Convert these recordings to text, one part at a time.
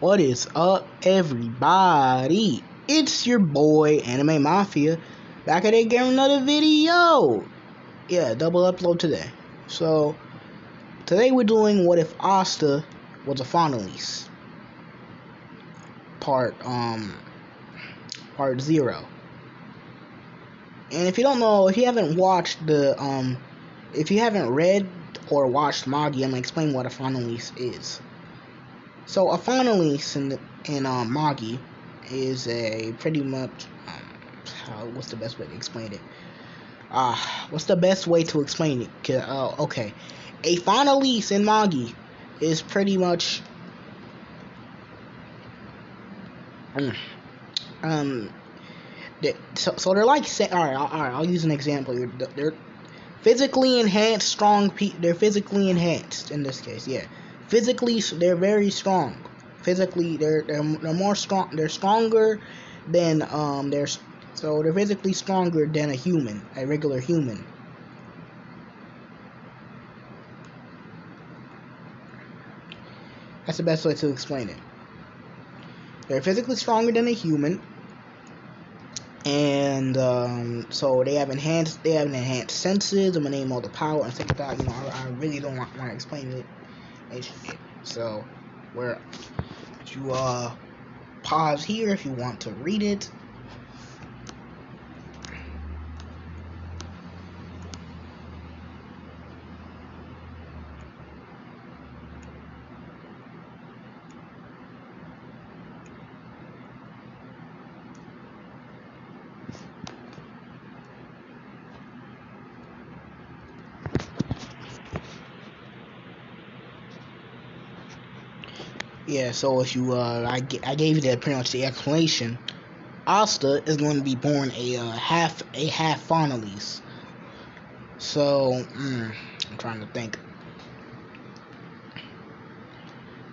What is up, everybody? It's your boy Anime Mafia back at again with another video. Yeah, double upload today. So today we're doing what if Asta was a Fanalis, part 0. And if you don't know, if you haven't watched the if you haven't read or watched Magi, I'm gonna explain what a Fanalis is. So a Fanalis in Magi is a pretty much what's the best way to explain it? What's the best way to explain it? Okay, a Fanalis in Magi is pretty much so they're like all right, I'll use an example. They're physically enhanced, strong. They're physically enhanced in this case. Yeah, physically they're very strong. Physically they're more strong. They're stronger than they're physically stronger than a regular human. That's the best way to explain it. They're physically stronger than a human, and so they have enhanced senses. I'm gonna name all the power and stuff like that. I really don't want to explain it. So you pause here if you want to read it. Yeah, so if you I gave you pretty much the explanation. Asta is going to be born a half Fanalis. So I'm trying to think.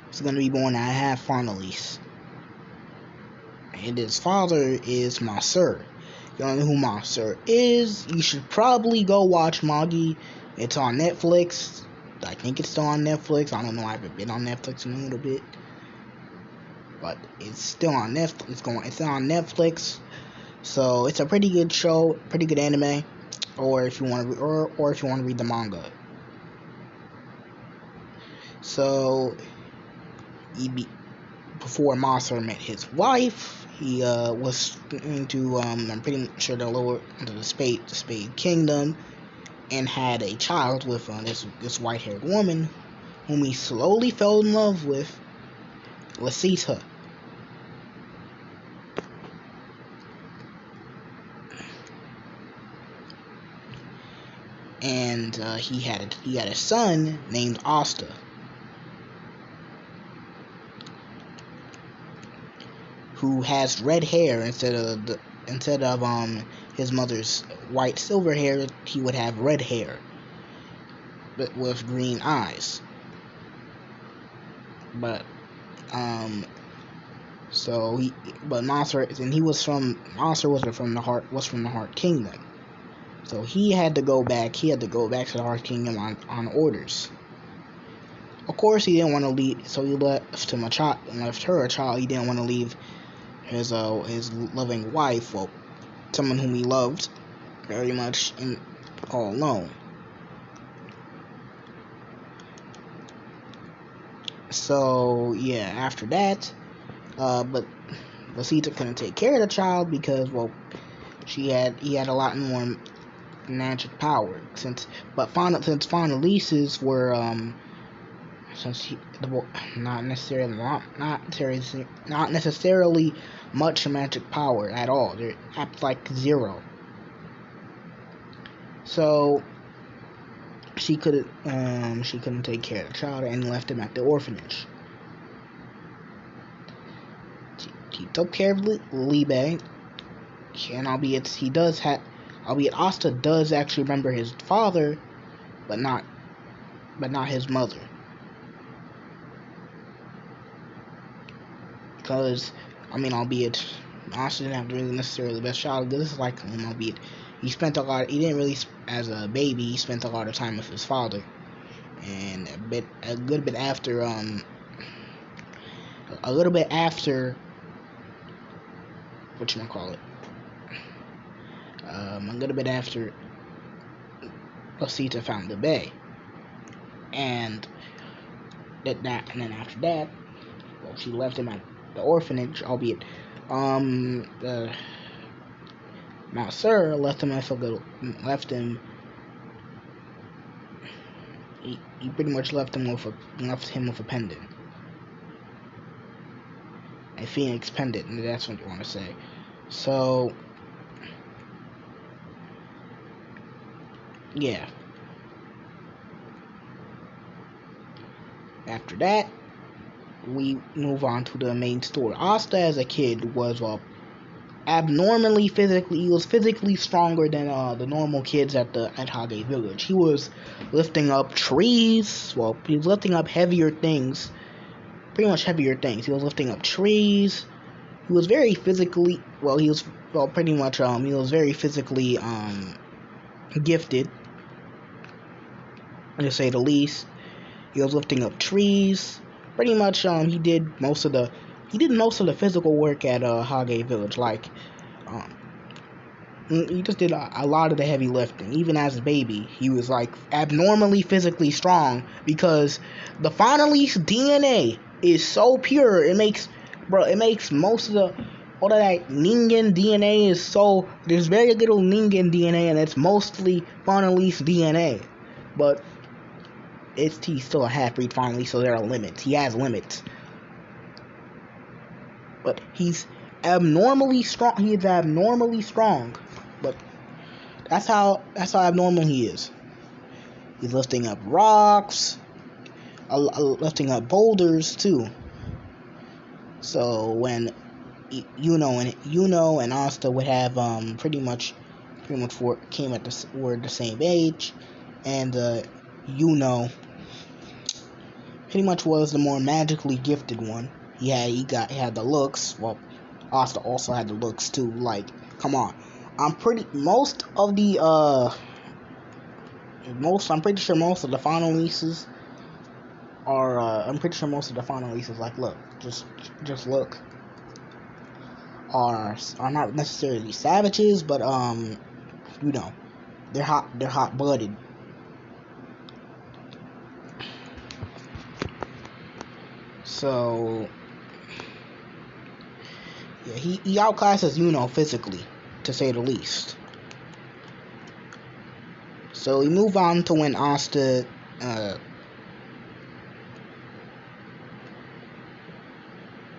He's going to be born a half Fanalis, and his father is Maser. You don't know who Maser is? You should probably go watch Magi. It's on Netflix. I think it's still on Netflix. I don't know. I haven't been on Netflix in a little bit, but it's still on Netflix. It's on Netflix. So it's a pretty good show, pretty good anime. Or if you want to, or if you want to read the manga. So before Maser met his wife, he was into I'm pretty sure the Spade Kingdom, and had a child with this white-haired woman, whom he slowly fell in love with, Lasita. And he had a son named Asta, who has red hair instead of his mother's white silver hair. He would have red hair, but with green eyes. But Maser was from the Heart Kingdom. So he had to go back to the Heart Kingdom on orders. Of course, he didn't want to leave, so he left her a child. He didn't want to leave his loving wife, well, someone whom he loved very much, all alone. So yeah, after that, but Lasita couldn't take care of the child because, well, he had a lot more magic power. Since Fanalises were not necessarily much magic power at all. They're at like 0. So she couldn't take care of the child and left him at the orphanage. He took care of Liebe, and albeit Asta does actually remember his father, but not his mother. Because, albeit Asta didn't have really necessarily the best childhood. This is like him, albeit he didn't really, as a baby, he spent a lot of time with his father. And a good bit after a little bit after, whatchamacallit, a little bit after Asta found the bay. And then after that, well, she left him at the orphanage, albeit, the Sir left him he pretty much left him with a pendant. A phoenix pendant, and that's what you want to say. So, yeah. After that, we move on to the main story. Asta, as a kid, was abnormally physically. He was physically stronger than the normal kids at Hage Village. He was lifting up trees. Well, he was lifting up heavier things. Pretty much heavier things. He was lifting up trees. He was very physically. He was very physically gifted, to say the least. He was lifting up trees. Pretty much, he did most of the physical work at Hage Village. Like, he just did a lot of the heavy lifting. Even as a baby, he was like abnormally physically strong because the Fanalis DNA is so pure. It makes most of all of that Ningen DNA is so. There's very little Ningen DNA, and it's mostly Fanalis DNA. But he's still a half-breed finally, so there are limits. He has limits. But he's abnormally strong. He is abnormally strong. But that's how abnormal he is. He's lifting up rocks, lifting up boulders too. So when Yuno and Asta would have were the same age, and Yuno pretty much was the more magically gifted one. He had the looks. Well, Asta also had the looks too. Like, come on. I'm pretty sure most of the Fanalis are like, look, just look, are not necessarily savages, but they're hot-blooded. So, yeah, he outclasses physically, to say the least. So we move on to when Asta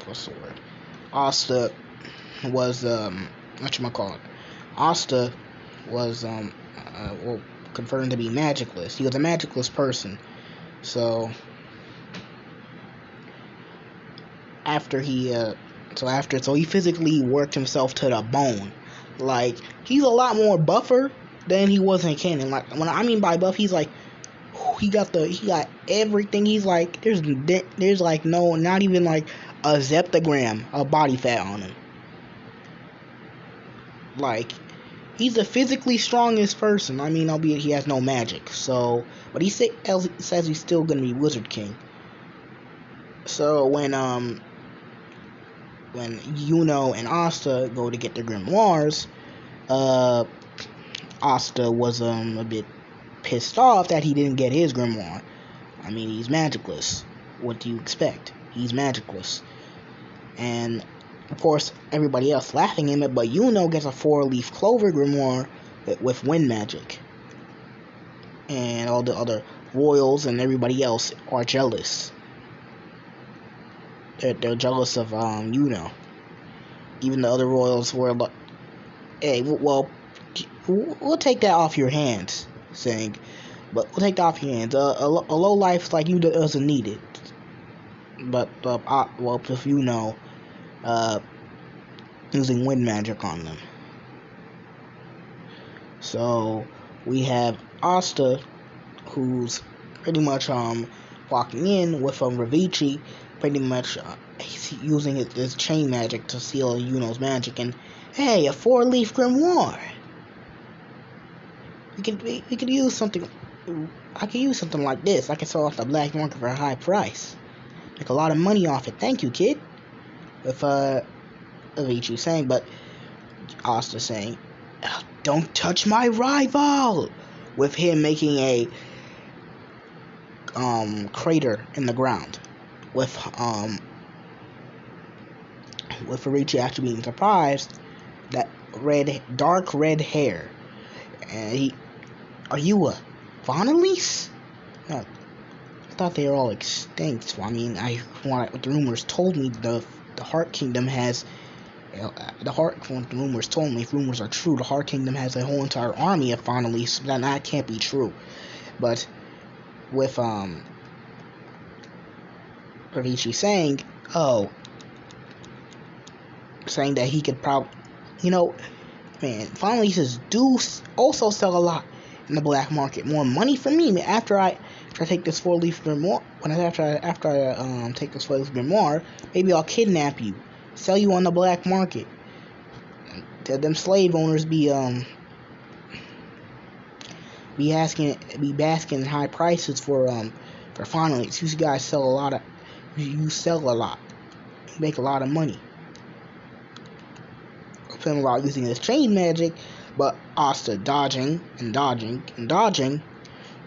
what's the word? Asta was Asta was confirmed to be magicless. He was a magicless person. So he physically worked himself to the bone. Like, he's a lot more buffer than he was in canon. Like, when I mean by buff, he's like, he got everything. He's like, there's like not even like a zeptagram of body fat on him. Like, he's the physically strongest person. I mean, albeit he has no magic. So, but he says he's still gonna be Wizard King. So when Yuno and Asta go to get their grimoires, Asta was a bit pissed off that he didn't get his grimoire. I mean, he's magicless. What do you expect? He's magicless. And of course, everybody else laughing at him, but Yuno gets a 4-leaf clover grimoire with wind magic. And all the other royals and everybody else are jealous. They're jealous of Yuno. Even the other royals were like, hey, well, we'll take that off your hands, saying, but we'll take that off your hands. A low life like you doesn't need it. But if using wind magic on them. So we have Asta, who's pretty much walking in with Ravici, pretty much he's using his chain magic to seal Yuno's magic, and hey, a 4-leaf grimoire. We could use something. I could use something like this. I could sell off the black market for a high price. make a lot of money off it. Thank you, kid. With Avicii saying, but Asta saying, don't touch my rival, with him making a crater in the ground, with Avicii actually being surprised that dark red hair, and are you a Fanalis? No, I thought they were all extinct. Well, I mean, what the rumors told me, the Heart Kingdom has. What the rumors told me, if rumors are true, the Heart Kingdom has a whole entire army of Fanalis. That can't be true. But with Avicii saying, saying that he could probably, man, Fanalis do also sell a lot in the black market. More money for me, man. After I take this 4-leaf grimoire, after I take this 4-leaf grimoire, maybe I'll kidnap you, sell you on the black market. Them slave owners be basking in high prices for Fanalis. You guys sell a lot. You make a lot of money. Film about using this chain magic, but Asta dodging,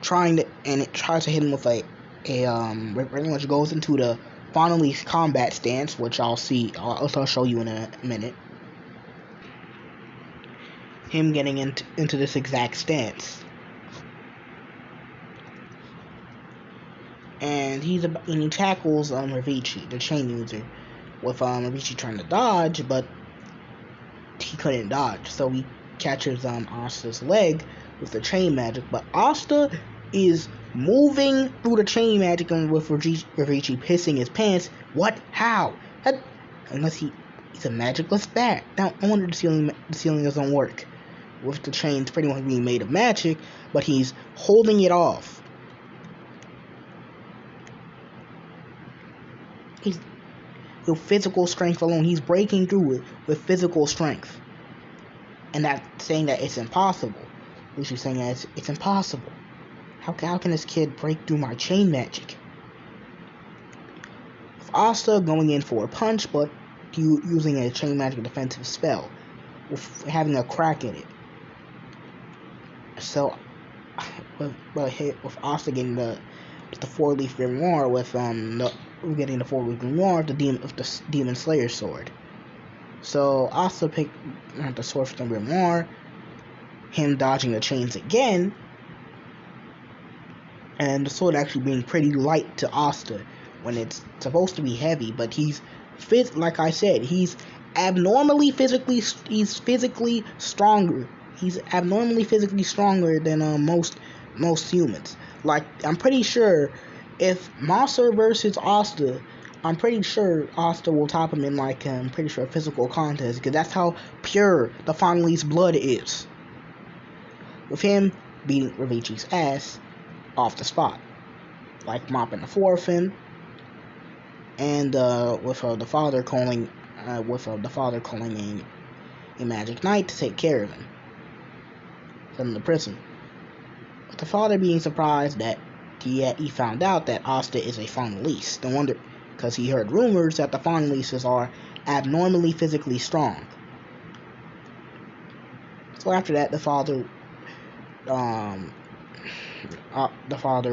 trying to, and it tries to hit him with a pretty much goes into the Fanalis combat stance, which I'll show you in a minute. Him getting into this exact stance, and he tackles Avicii, the chain user, with Avicii trying to dodge, but he couldn't dodge, so he catches Asta's leg with the chain magic. But Asta is moving through the chain magic, and with Avicii pissing his pants. What? How? Unless he's a magicless bat. Now I wonder the ceiling doesn't work with the chains pretty much being made of magic, but he's holding it off. With physical strength alone, he's breaking through it with physical strength, and that saying that it's impossible. She's saying that it's impossible. How can this kid break through my chain magic? With Asta going in for a punch, but using a chain magic defensive spell, with having a crack in it. So, with Asta getting the 4-leaf grimoire, with getting the 4-leaf grimoire with the Demon Slayer sword. So Asta picked the sword from the grimoire, him dodging the chains again, and the sword actually being pretty light to Asta when it's supposed to be heavy. But like I said, he's physically stronger. He's abnormally physically stronger than most humans. Like, I'm pretty sure if Master versus Asta, I'm pretty sure Asta will top him in a physical contest, because that's how pure the Fanalis blood is. With him beating Avicii's ass off the spot, like mopping the floor with him, and with the father calling a magic knight to take care of him from the prison. With the father being surprised that he found out that Asta is a Fanalis. No wonder, because he heard rumors that the Fanalises are abnormally physically strong. So after that, the father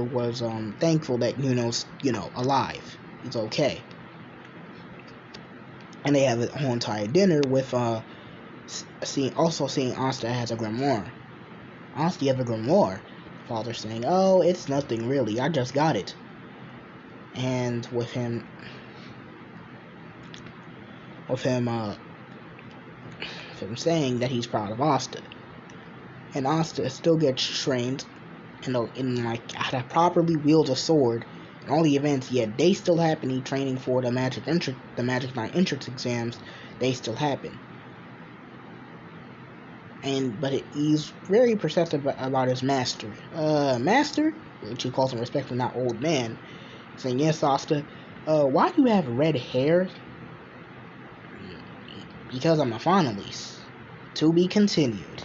was thankful that Yuno's alive. He's okay. And they have a whole entire dinner with seeing Asta has a grimoire. Asta, you have a grimoire? Father saying, "Oh, it's nothing really. I just got it." And with him saying that he's proud of Asta, and Asta still gets trained in how to properly wield a sword. And all the events, yet they still happen. Training for the Magic Knight entrance exams, they still happen. But he's very perceptive about his master. Master, which he calls him respectfully, not old man, saying, "Yes, Asta, why do you have red hair?" "Because I'm a Fanalis." To be continued.